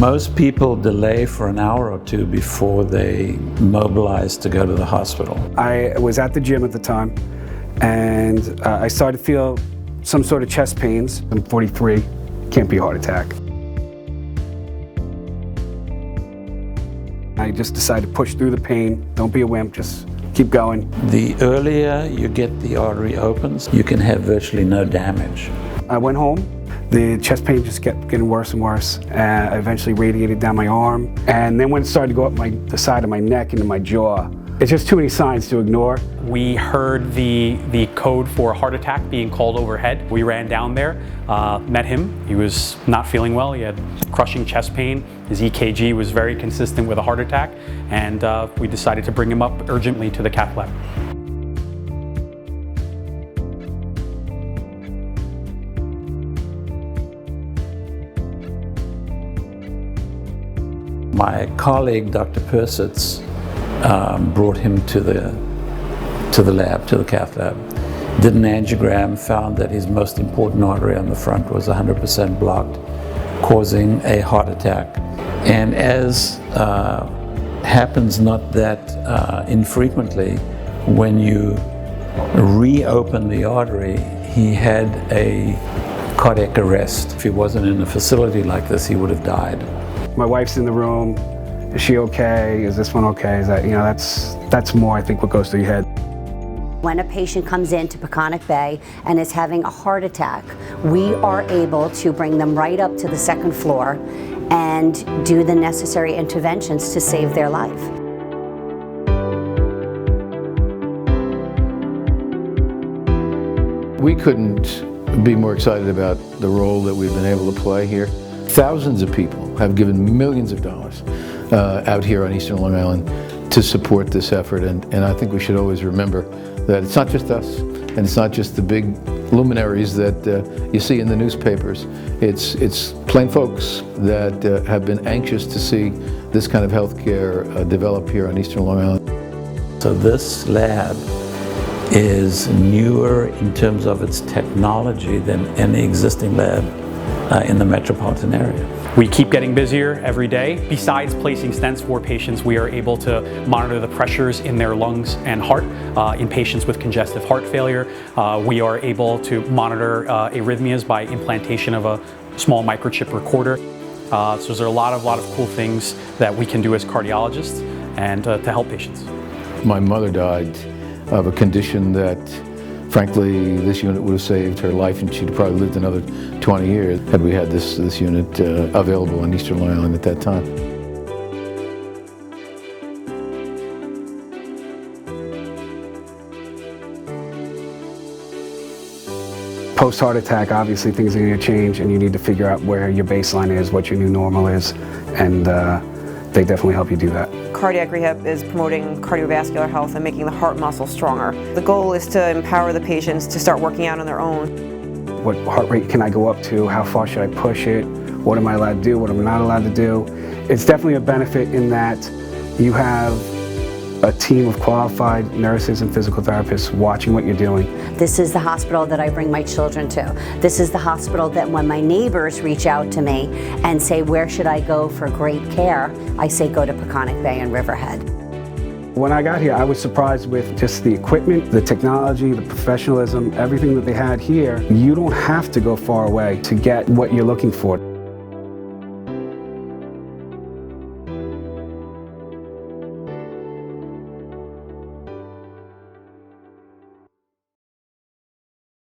Most people delay for an hour or two before they mobilize to go to the hospital. I was at the gym at the time, and I started to feel some sort of chest pains. I'm 43, can't be a heart attack. I just decided to push through the pain. Don't be a wimp, just keep going. The earlier you get the artery opens, you can have virtually no damage. I went home. The chest pain just kept getting worse and worse. I eventually radiated down my arm. And then when it started to go up the side of my neck into my jaw, it's just too many signs to ignore. We heard the code for a heart attack being called overhead. We ran down there, met him. He was not feeling well. He had crushing chest pain. His EKG was very consistent with a heart attack. And we decided to bring him up urgently to the cath lab. My colleague, Dr. Persitz, brought him to the lab, to the cath lab. Did an angiogram, found that his most important artery on the front was 100% blocked, causing a heart attack. And as happens not that infrequently, when you reopen the artery, he had a cardiac arrest. If he wasn't in a facility like this, he would have died. My wife's in the room. Is she okay? Is this one okay? Is that, that's more, I think, what goes through your head. When a patient comes into Peconic Bay and is having a heart attack, we are able to bring them right up to the second floor and do the necessary interventions to save their life. We couldn't be more excited about the role that we've been able to play here. Thousands of people have given millions of dollars out here on Eastern Long Island to support this effort, and I think we should always remember that it's not just us, and it's not just the big luminaries that you see in the newspapers. It's plain folks that have been anxious to see this kind of healthcare develop here on Eastern Long Island. So this lab is newer in terms of its technology than any existing lab in the metropolitan area. We keep getting busier every day. Besides placing stents for patients, we are able to monitor the pressures in their lungs and heart. In patients with congestive heart failure, we are able to monitor arrhythmias by implantation of a small microchip recorder. So there's a lot of cool things that we can do as cardiologists and to help patients. My mother died of a condition that, frankly, this unit would have saved her life, and she'd probably lived another 20 years had we had this unit available in Eastern Long Island at that time. Post-heart attack, obviously things are going to change, and you need to figure out where your baseline is, what your new normal is, and they definitely help you do that. Cardiac rehab is promoting cardiovascular health and making the heart muscle stronger. The goal is to empower the patients to start working out on their own. What heart rate can I go up to? How far should I push it? What am I allowed to do? What am I not allowed to do? It's definitely a benefit in that you have a team of qualified nurses and physical therapists watching what you're doing. This is the hospital that I bring my children to. This is the hospital that when my neighbors reach out to me and say, where should I go for great care? I say, go to Peconic Bay and Riverhead. When I got here, I was surprised with just the equipment, the technology, the professionalism, everything that they had here. You don't have to go far away to get what you're looking for.